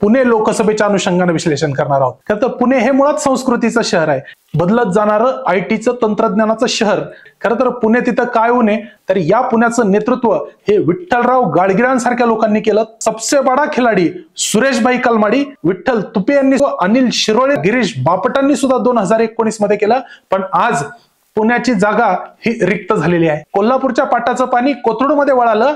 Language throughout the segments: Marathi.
पुणे लोकसभेच्या अनुषंगाने विश्लेषण करणार आहोत. खरं तर पुणे हे मुळात संस्कृतीचं शहर आहे, बदलत जाणारं आयटीचं तंत्रज्ञानाचं शहर. खरं तर पुणे तिथं काय होऊ नये, तर या पुण्याचं नेतृत्व हे विठ्ठलराव गाडगिळांसारख्या लोकांनी केलं. सबसे बडा खिलाडी सुरेशभाई कलमाडी, विठ्ठल तुपे यांनी, अनिल शिरोळे, गिरीश बापटांनी सुद्धा 2019 मध्ये केलं. पण आज पुण्याची जागा ही रिक्त झालेली आहे. कोल्हापूरच्या पाटाचं पाणी कोथरूडमध्ये वळालं.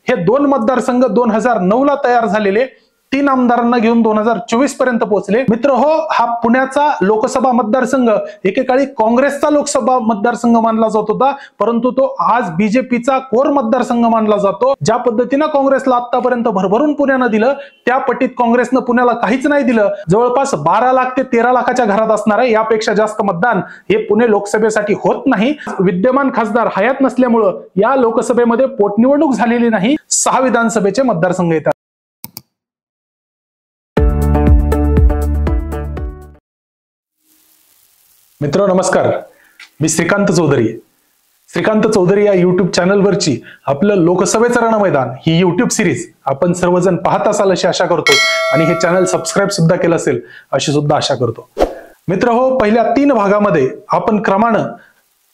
हे दोन मतदारसंघ 2009 ला तयार झालेले, 3 आमदारांना घेऊन 2024 पर्यंत पोहोचले. मित्र हो, हा पुण्याचा लोकसभा मतदारसंघ एकेकाळी काँग्रेसचा लोकसभा मतदारसंघ मानला जात होता, परंतु तो आज बीजेपीचा कोर मतदारसंघ मानला जातो. ज्या पद्धतीनं काँग्रेसला आतापर्यंत भरभरून पुण्यानं दिलं, त्या पट्टीत काँग्रेसनं पुण्याला काहीच नाही दिलं. जवळपास 12 लाख ते 13 लाखाच्या घरात असणार आहे. यापेक्षा जास्त मतदान हे पुणे लोकसभेसाठी होत नाही. विद्यमान खासदार हयात नसल्यामुळं या लोकसभेमध्ये पोटनिवडणूक झालेली नाही. 6 विधानसभेचे मतदारसंघ येतात. मित्र नमस्कार, मी श्रीकांत चौधरी. श्रीकांत चौधरी या युट्यूब चॅनलवरची आपलं लोकसभेचं रणमैदान ही युट्यूब सिरीज आपण सर्वजण पाहत असाल अशी आशा करतो, आणि हे चॅनल सबस्क्राईब सुद्धा केलं असेल अशी सुद्धा आशा करतो. मित्र हो, पहिल्या 3 भागामध्ये आपण क्रमानं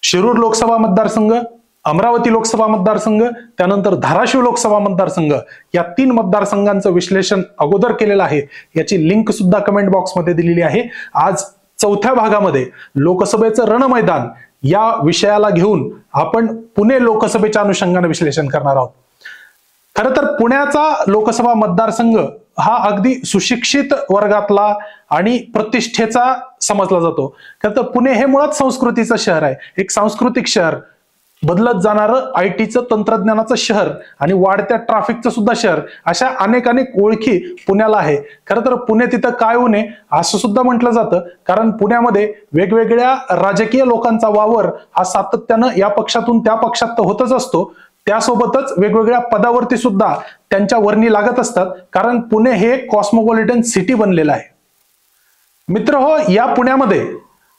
शिरूर लोकसभा मतदारसंघ, अमरावती लोकसभा मतदारसंघ, त्यानंतर धाराशिव लोकसभा मतदारसंघ या 3 मतदारसंघांचं विश्लेषण अगोदर केलेलं आहे. याची लिंक सुद्धा कमेंट बॉक्समध्ये दिलेली आहे. आज 4थ्या भागामध्ये लोकसभेचं रणमैदान या विषयाला घेऊन आपण पुणे लोकसभेच्या अनुषंगाने विश्लेषण करणार आहोत. खरं तर पुण्याचा लोकसभा मतदारसंघ हा अगदी सुशिक्षित वर्गातला आणि प्रतिष्ठेचा समजला जातो. खरं तर पुणे हे मुळात संस्कृतीचं शहर आहे, एक सांस्कृतिक शहर, बदलत जाणारं आयटीचं तंत्रज्ञानाचं शहर आणि वाढत्या ट्रॅफिकचं सुद्धा शहर, अशा अनेक ओळखी पुण्याला आहे. खरं तर पुणे तिथं काय होऊ नये असं सुद्धा म्हटलं जातं, कारण पुण्यामध्ये वेगवेगळ्या राजकीय लोकांचा वावर हा सातत्यानं या पक्षातून त्या पक्षात तर होतच असतो. त्यासोबतच वेगवेगळ्या पदावरती सुद्धा त्यांच्या वर्णी लागत असतात, कारण पुणे हे कॉस्मोपॉलिटन सिटी बनलेलं आहे. मित्र हो, या पुण्यामध्ये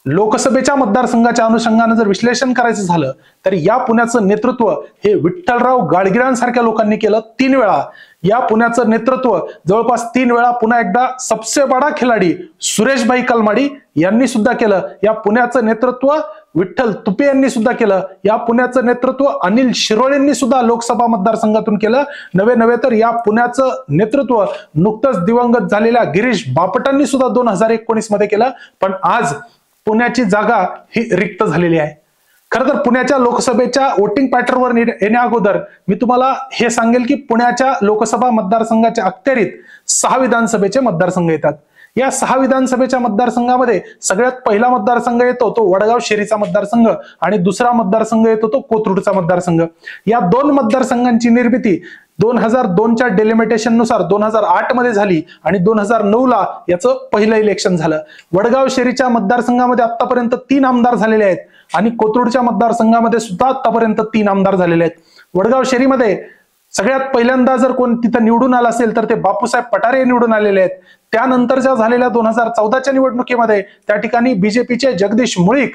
लोकसभेच्या मतदारसंघाच्या अनुषंगाने जर विश्लेषण करायचं झालं तर या पुण्याचं नेतृत्व हे विठ्ठलराव गाडगिळांसारख्या लोकांनी केलं. 3 वेळा या पुण्याचं नेतृत्व, जवळपास 3 वेळा पुन्हा एकदा सबसे बडा खिलाडी सुरेशभाई कलमाडी यांनी सुद्धा केलं. या पुण्याचं नेतृत्व विठ्ठल तुपे यांनी सुद्धा केलं. या पुण्याचं नेतृत्व अनिल शिरोळेंनी सुद्धा लोकसभा मतदारसंघातून केलं. नवे तर या पुण्याचं नेतृत्व नुकतंच दिवंगत झालेल्या गिरीश बापटांनी सुद्धा 2019 मध्ये केलं. पण आज पुण्याची जागा ही रिक्त झालेली आहे. खरं तर पुण्याच्या लोकसभेच्या वोटिंग पॅटर्नवर येण्या अगोदर मी तुम्हाला हे सांगेल की पुण्याच्या लोकसभा मतदारसंघाच्या अखत्यारीत 6 विधानसभेचे मतदारसंघ येतात. या 6 विधानसभेच्या मतदारसंघामध्ये सगळ्यात पहिला मतदारसंघ येतो तो वडगाव शेरीचा मतदारसंघ, आणि दुसरा मतदारसंघ येतो तो कोथरूडचा मतदारसंघ. या 2 मतदारसंघांची निर्मिती 2002च्या डेलिमिटेशन नुसार 2008 मध्ये झाली, आणि 2009 ला याचं पहिलं इलेक्शन झालं. वडगाव शेरीच्या मतदारसंघामध्ये आतापर्यंत 3 आमदार झालेले आहेत, आणि कोथरूडच्या मतदारसंघामध्ये सुद्धा आतापर्यंत 3 आमदार झालेले आहेत. वडगाव शेरीमध्ये सगळ्यात पहिल्यांदा जर कोण तिथं निवडून आला असेल तर ते बापूसाहेब पठारे निवडून आलेले आहेत. त्यानंतरच्या झालेल्या 2014च्या निवडणुकीमध्ये त्या ठिकाणी बीजेपीचे जगदीश मुळीक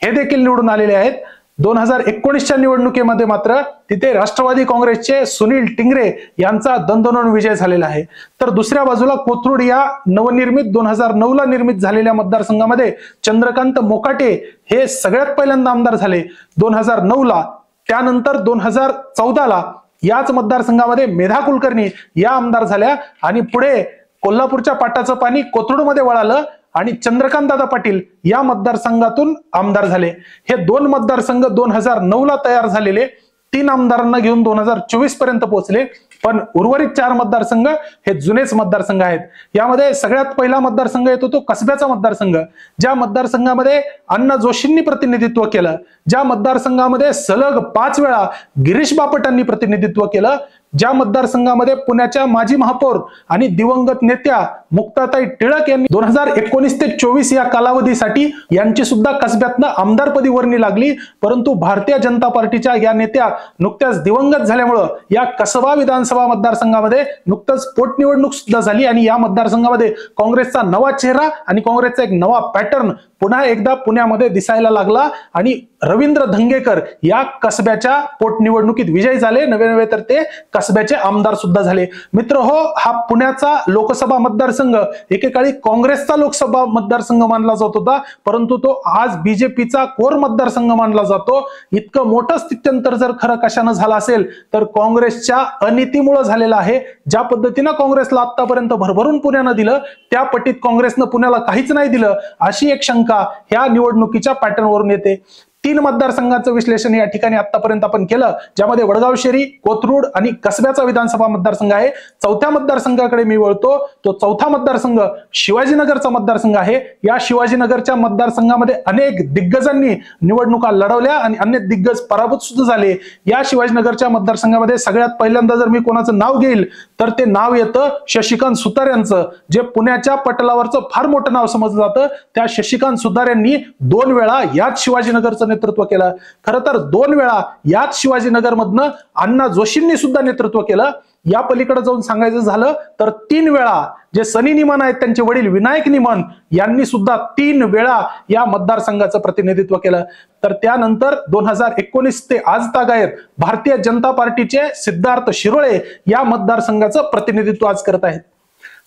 हे देखील निवडून आलेले आहेत. 2019च्या निवडणुकीमध्ये मात्र तिथे राष्ट्रवादी काँग्रेसचे सुनील टिंगरे यांचा दणदणून विजय झालेला आहे. तर दुसऱ्या बाजूला कोथरूड या नवनिर्मित 2009 ला निर्मित झालेल्या मतदारसंघामध्ये चंद्रकांत मोकाटे हे सगळ्यात पहिल्यांदा आमदार झाले 2009 ला. त्यानंतर 2014 ला याच मतदारसंघामध्ये मेधा कुलकर्णी या आमदार झाल्या, आणि पुढे कोल्हापूरच्या पाटाचं पाणी कोथरूडमध्ये वळालं, आणि चंद्रकांत दादा पाटील या मतदारसंघातून आमदार झाले. हे 2 मतदारसंघ 2009 ला तयार झालेले, 3 आमदारांना घेऊन 2024 पर्यंत पोहोचले. पण उर्वरित 4 मतदारसंघ हे जुनेच मतदारसंघ आहेत. यामध्ये सगळ्यात पहिला मतदारसंघ येतो तो कसब्याचा मतदारसंघ, ज्या मतदारसंघामध्ये अण्णा जोशींनी प्रतिनिधित्व केलं, ज्या मतदारसंघामध्ये सलग 5 वेळा गिरीश बापटांनी प्रतिनिधित्व केलं, ज्या मतदारसंघामध्ये पुण्याच्या माजी महापौर आणि दिवंगत नेत्या मुक्ताताई टिळक यांनी 2019 ते 24 या कालावधीसाठी यांची सुद्धा कसब्यातनं आमदारपदी वर्णी लागली. परंतु भारतीय जनता पार्टीच्या या नेत्या नुकत्याच दिवंगत झाल्यामुळं या कसबा विधानसभा मतदारसंघामध्ये नुकतंच पोटनिवडणूक सुद्धा झाली, आणि या मतदारसंघामध्ये काँग्रेसचा नवा चेहरा आणि काँग्रेसचा एक नवा पॅटर्न पुन्हा एकदा पुण्यामध्ये दिसायला लागला. आणि रवींद्र धंगेकर या कसब्याच्या पोटनिवडणुकीत विजयी झाले, नवे तर ते कसब्याचे आमदार सुद्धा झाले. मित्र हो, हा पुण्याचा लोकसभा मतदारसंघ एकेकाळी काँग्रेसचा लोकसभा मतदारसंघ मानला जात होता, परंतु तो आज बीजेपीचा कोर मतदारसंघ मानला जातो. इतकं मोठं स्थित्यंतर जर खरं कशानं झालं असेल तर काँग्रेसच्या अनितीमुळे झालेलं आहे. ज्या पद्धतीनं काँग्रेसला आतापर्यंत भरभरून पुण्यानं दिलं, त्या पट्टीत काँग्रेसनं पुण्याला काहीच नाही दिलं, अशी एक शंका ह्या निवडणुकीच्या पॅटर्नवरून येते. 3 मतदारसंघांचं विश्लेषण या ठिकाणी आतापर्यंत आपण केलं, ज्यामध्ये वडगाव शेरी, कोथरूड आणि कसब्याचा विधानसभा मतदारसंघ आहे. चौथ्या मतदारसंघाकडे मी वळतो. तो चौथा मतदारसंघ शिवाजीनगरचा मतदारसंघ आहे. या शिवाजीनगरच्या मतदारसंघामध्ये अनेक दिग्गजांनी निवडणुका लढवल्या आणि अनेक दिग्गज पराभूत सुद्धा झाले. या शिवाजीनगरच्या मतदारसंघामध्ये सगळ्यात पहिल्यांदा जर मी कोणाचं नाव घेईल तर ते नाव येतं शशिकांत सुतार यांचं, जे पुण्याच्या पटलावरचं फार मोठं नाव समजलं जातं. त्या शशिकांत सुतार यांनी 2 वेळा याच शिवाजीनगरचं नेतृत्व केलं. खरं तर 2 वेळा याच शिवाजीनगरमधनं अण्णा जोशींनी सुद्धा नेतृत्व केलं. या पलीकडे जाऊन सांगायचं झालं तर 3 वेळा जे सनी निमन आहेत त्यांचे वडील विनायक निमन यांनी सुद्धा 3 वेळा या मतदारसंघाचं प्रतिनिधित्व केलं. तर त्यानंतर 2019 ते आज तागायत भारतीय जनता पार्टीचे सिद्धार्थ शिरोळे या मतदारसंघाचं प्रतिनिधित्व आज करत आहेत.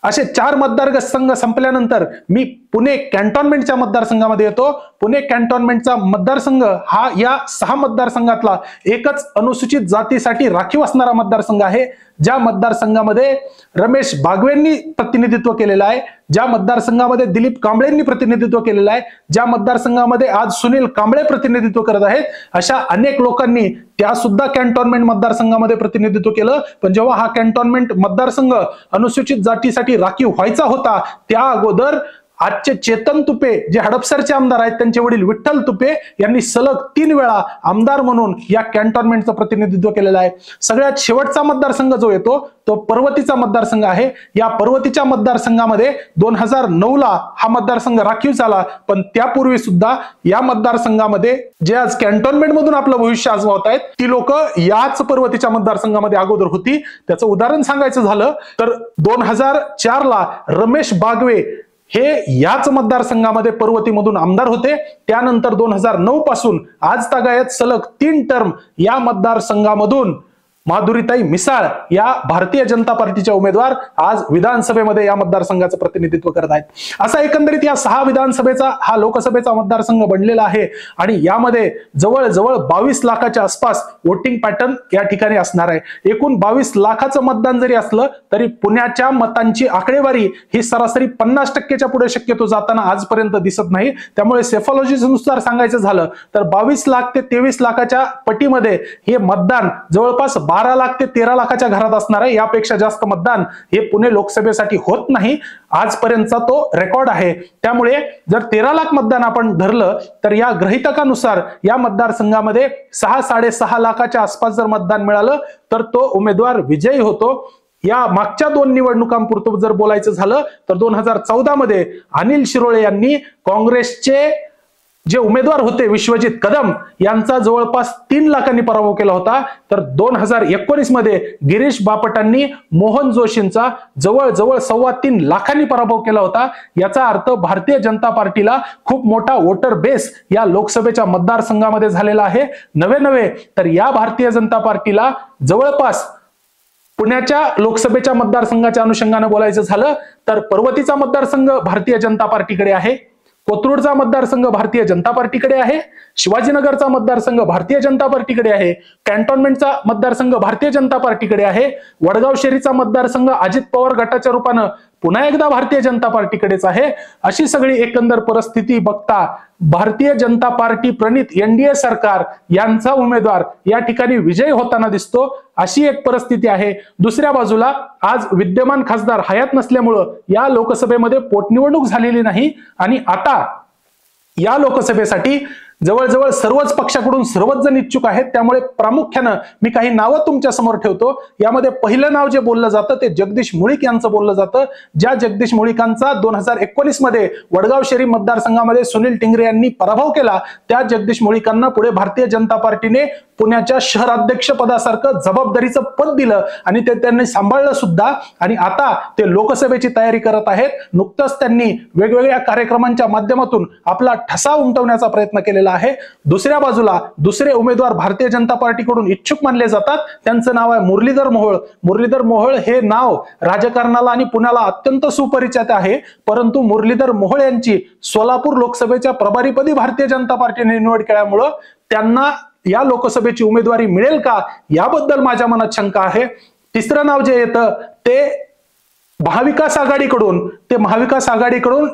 असे 4 मतदारसंघ संपल्यानंतर मी पुणे कॅन्टोन्मेंटच्या मतदारसंघामध्ये येतो. पुणे कॅन्टोन्मेंटचा मतदारसंघ हा या 6 मतदारसंघातला एकच अनुसूचित जातीसाठी राखीव असणारा मतदारसंघ आहे. ज्या मतदारसंघामध्ये रमेश बागवेंनी प्रतिनिधित्व केलेलं आहे, ज्या मतदारसंघामध्ये दिलीप कांबळेंनी प्रतिनिधित्व केलेलं आहे, ज्या मतदारसंघामध्ये आज सुनील कांबळे प्रतिनिधित्व करत आहेत, अशा अनेक लोकांनी त्या सुद्धा कॅन्टोन्मेंट मतदारसंघामध्ये प्रतिनिधित्व केलं. पण जेव्हा हा कॅन्टोन्मेंट मतदारसंघ अनुसूचित जातीसाठी राखीव व्हायचा होता, त्या अगोदर आजचे चेतन तुपे जे हडपसरचे आमदार आहेत, त्यांचे वडील विठ्ठल तुपे यांनी सलग 3 वेळा आमदार म्हणून या कॅन्टोन्मेंटचं प्रतिनिधित्व केलेलं आहे. सगळ्यात शेवटचा मतदारसंघ जो येतो तो पर्वतीचा मतदारसंघ आहे. या पर्वतीच्या मतदारसंघामध्ये 2009 ला हा मतदारसंघ राखीव झाला, पण त्यापूर्वी सुद्धा या मतदारसंघामध्ये जे आज कॅन्टोन्मेंट मधून आपलं भविष्य आजमावत आहेत ती लोक याच पर्वतीच्या मतदारसंघामध्ये अगोदर होती. त्याचं उदाहरण सांगायचं झालं तर 2004 ला रमेश बागवे हे याच मतदारसंघामध्ये पर्वतीमधून आमदार होते. त्यानंतर 2009 पासून आज तागायत सलग 3 टर्म या मतदारसंघामधून माधुरीताई मिसाळ या भारतीय जनता पार्टीच्या उमेदवार आज विधानसभेमध्ये या मतदारसंघाचं प्रतिनिधित्व करत आहेत. असा एकंदरीत या 6 विधानसभेचा हा लोकसभेचा मतदारसंघ बनलेला आहे आणि यामध्ये जवळजवळ 22 लाखाच्या आसपास वोटिंग पॅटर्न या ठिकाणी असणार आहे. एकूण 22 लाखाचं मतदान जरी असलं तरी पुण्याच्या मतांची आकडेवारी ही सरासरी 50% पुढे शक्यतो जाताना आजपर्यंत दिसत नाही. त्यामुळे सेफॉलॉजीनुसार सांगायचं झालं तर 22 लाख ते 23 लाखाच्या पटीमध्ये हे मतदान जवळपास 12 लाख ते 13 लाखाच्या घरात असणार आहे. यापेक्षा जास्त मतदान हे पुणे लोकसभेसाठी होत नाही. आजपर्यंतचा तो रेकॉर्ड आहे. त्यामुळे जर 13 लाख मतदान आपण धरलं तर या गृहीतकानुसार या मतदारसंघामध्ये 6-6.5 लाखाच्या आसपास जर मतदान मिळालं तर तो उमेदवार विजयी होतो. या मागच्या 2 निवडणुकांपुरतं जर बोलायचं झालं तर 2014 मध्ये अनिल शिरोळे यांनी काँग्रेसचे जे उमेदवार होते विश्वजित कदम यांचा जवळपास 3 लाखांनी पराभव केला होता. तर 2019 मध्ये गिरीश बापटांनी मोहन जोशींचा जवळजवळ 3.25 लाखांनी पराभव केला होता. याचा अर्थ भारतीय जनता पार्टीला खूप मोठा वोटर बेस या लोकसभेच्या मतदारसंघामध्ये झालेला आहे. नवे तर या भारतीय जनता पार्टीला जवळपास पुण्याच्या लोकसभेच्या मतदारसंघाच्या अनुषंगाने बोलायचं झालं तर पर्वतीचा मतदारसंघ भारतीय जनता पार्टीकडे आहे, कोथरूडचा मतदारसंघ भारतीय जनता पार्टीकडे आहे, शिवाजीनगरचा मतदारसंघ भारतीय जनता पार्टीकडे आहे, कॅन्टोन्मेंटचा मतदारसंघ भारतीय जनता पार्टीकडे आहे, वडगाव शेरीचा मतदारसंघ अजित पवार गटाच्या रूपानं पुन्हा एकदा भारतीय जनता पार्टीकडेच आहे. अशी सगळी एकंदर परिस्थिती बघता भारतीय जनता पार्टी प्रणित एनडीए सरकार यांचा उमेदवार या ठिकाणी विजयी होताना दिसतो. अशी एक परिस्थिती आहे. दुसऱ्या बाजूला आज विद्यमान खासदार हयात नसल्यामुळं या लोकसभेमध्ये पोटनिवडणूक झालेली नाही आणि आता या लोकसभेसाठी जवळजवळ सर्वच पक्षाकडून सर्वच जण इच्छुक आहेत. त्यामुळे प्रामुख्यानं मी काही नावं तुमच्या समोर ठेवतो. यामध्ये पहिलं नाव जे बोललं जातं ते जगदीश मुळीक यांचं बोललं जातं. ज्या जगदीश मुळीकांचा 2019 मध्ये वडगाव शहरी मतदारसंघामध्ये सुनील टिंगरे यांनी पराभव केला, त्या जगदीश मुळीकांना पुढे भारतीय जनता पार्टीने पुण्याच्या शहराध्यक्ष पदासारखं जबाबदारीचं पद दिलं आणि ते त्यांनी सांभाळलं सुद्धा, आणि आता ते लोकसभेची तयारी करत आहेत. नुकतंच त्यांनी वेगवेगळ्या कार्यक्रमांच्या माध्यमातून आपला ठसा उमटवण्याचा प्रयत्न केलेला आहे. दुसऱ्या बाजूला दुसरे उमेदवार भारतीय जनता पार्टीकडून इच्छुक मानले जातात. त्यांचं नाव आहे मुरलीधर मोहोळ. मुरलीधर मोहोळ हे नाव राजकारणाला आणि पुण्याला अत्यंत सुपरिचित आहे, परंतु मुरलीधर मोहोळ यांची सोलापूर लोकसभेच्या प्रभारीपदी भारतीय जनता पार्टीने निवड केल्यामुळं त्यांना या लोकसभेची उमेदवारी मिळेल का याबद्दल माझ्या मनात शंका आहे. तिसरं नाव जे येतं ते महाविकास आघाडीकडून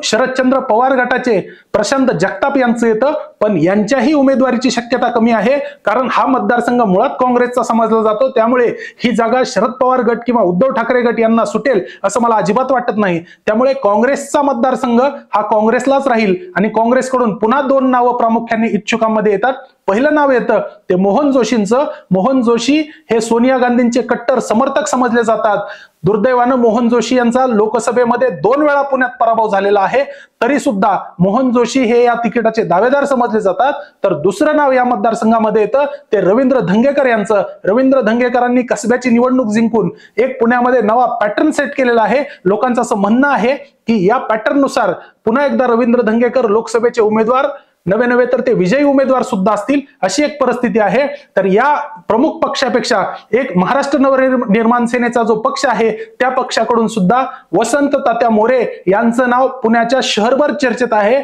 शरदचंद्र पवार गटाचे प्रशांत जगताप यांचं येतं, पण यांच्याही उमेदवारीची शक्यता कमी आहे, कारण हा मतदारसंघ मुळात काँग्रेसचा समजला जातो. त्यामुळे ही जागा शरद पवार गट किंवा उद्धव ठाकरे गट यांना सुटेल असं मला अजिबात वाटत नाही. त्यामुळे काँग्रेसचा मतदारसंघ हा काँग्रेसलाच राहील आणि काँग्रेसकडून पुन्हा 2 नावं प्रामुख्याने इच्छुकांमध्ये येतात. पहिलं नाव येतं ते मोहन जोशींचं. मोहन जोशी हे सोनिया गांधींचे कट्टर समर्थक समजले जातात. दुर्दैवानं मोहन जोशी यांचा लोकसभेमध्ये 2 वेळा पुण्यात पराभव झालेला आहे, तरी सुद्धा मोहन जोशी हे या तिकिटाचे दावेदार समजले जातात. तर दुसरं नाव या मतदारसंघामध्ये येतं ते रवींद्र धंगेकर यांचं. रवींद्र धंगेकरांनी कसब्याची निवडणूक जिंकून एक पुण्यामध्ये नवा पॅटर्न सेट केलेला आहे. लोकांचं असं म्हणणं आहे की या पॅटर्ननुसार पुन्हा एकदा रवींद्र धंगेकर लोकसभेचे उमेदवार नवे तर ते विजयी उमेदवार सुद्धा असतील, अशी एक परिस्थिती आहे. तर या प्रमुख पक्षापेक्षा एक महाराष्ट्र नवनिर्माण सेनेचा जो पक्ष आहे त्या पक्षाकडून सुद्धा वसंत तात्या मोरे यांचं नाव पुण्याच्या शहरभर चर्चेत आहे.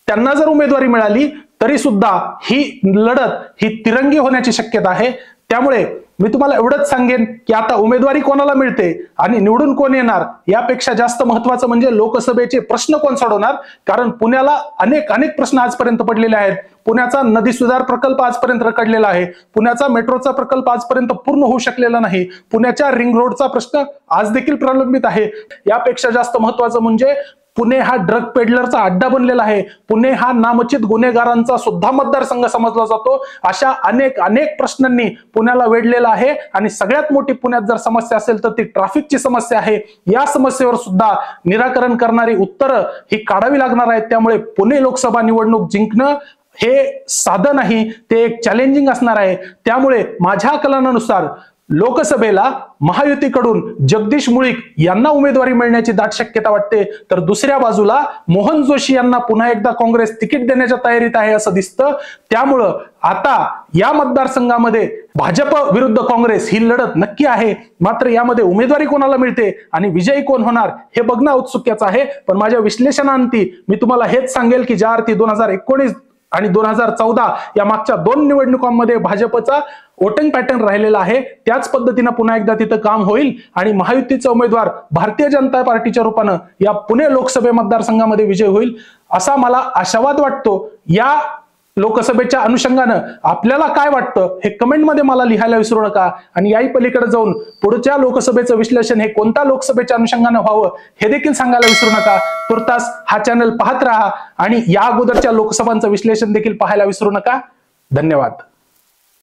त्यांना जर उमेदवारी मिळाली तरी सुद्धा ही लढत ही तिरंगी होण्याची शक्यता आहे. त्यामुळे मी तुम्हाला एवढंच सांगेन की आता उमेदवारी कोणाला मिळते आणि निवडून कोण येणार यापेक्षा जास्त महत्वाचं म्हणजे लोकसभेचे प्रश्न कोण सोडवणार. कारण पुण्याला अनेक प्रश्न आजपर्यंत पडलेले आहेत. पुण्याचा नदी सुधार प्रकल्प आजपर्यंत रखडलेला आहे. पुण्याचा मेट्रोचा प्रकल्प आजपर्यंत पूर्ण होऊ शकलेला नाही. पुण्याच्या रिंग रोडचा प्रश्न आज देखील प्रलंबित आहे. यापेक्षा जास्त महत्वाचं म्हणजे पुणे हा ड्रग पेडलरचा अड्डा बनलेला आहे. पुणे हा नामचित गुन्हेगारांचा सुद्धा मतदारसंघ समजला जातो. अशा अनेक प्रश्नांनी पुण्याला वेढलेला आहे आणि सगळ्यात मोठी पुण्यात जर समस्या असेल तर ती ट्रॅफिकची समस्या आहे. या समस्येवर सुद्धा निराकरण करणारी उत्तरं ही काढावी लागणार आहेत. त्यामुळे पुणे लोकसभा निवडणूक जिंकणं हे साधं नाही, ते एक चॅलेंजिंग असणार आहे. त्यामुळे माझ्या कलनानुसार लोकसभेला महायुतीकडून जगदीश मुळीक यांना उमेदवारी मिळण्याची दाट शक्यता वाटते. तर दुसऱ्या बाजूला मोहन जोशी यांना पुन्हा एकदा काँग्रेस तिकीट देण्याच्या तयारीत आहे असं दिसतं. त्यामुळं आता या मतदारसंघामध्ये भाजप विरुद्ध काँग्रेस ही लढत नक्की आहे. मात्र यामध्ये उमेदवारी कोणाला मिळते आणि विजयी कोण होणार हे बघणं औत्सुक्याचं आहे. पण माझ्या विश्लेषणांती मी तुम्हाला हेच सांगेल की ज्या अर्थी 2019 आणि 2014 या मागच्या 2 निवडणुकांमध्ये भाजपचा वोटिंग पॅटर्न राहिलेला आहे, त्याच पद्धतीनं पुन्हा एकदा तिथं काम होईल आणि महायुतीचा उमेदवार भारतीय जनता पार्टीच्या रूपानं या पुणे लोकसभे मतदारसंघामध्ये विजय होईल असा मला आशावाद वाटतो. या लोकसभेच्या अनुषंगानं आपल्याला काय वाटतं हे कमेंटमध्ये मला लिहायला विसरू नका. आणि याही पलीकडे जाऊन पुढच्या लोकसभेचं विश्लेषण हे कोणत्या लोकसभेच्या अनुषंगानं व्हावं हे देखील सांगायला विसरू नका. तुर्तास हा चॅनल पाहत राहा आणि या अगोदरच्या लोकसभांचं विश्लेषण देखील पाहायला विसरू नका. धन्यवाद.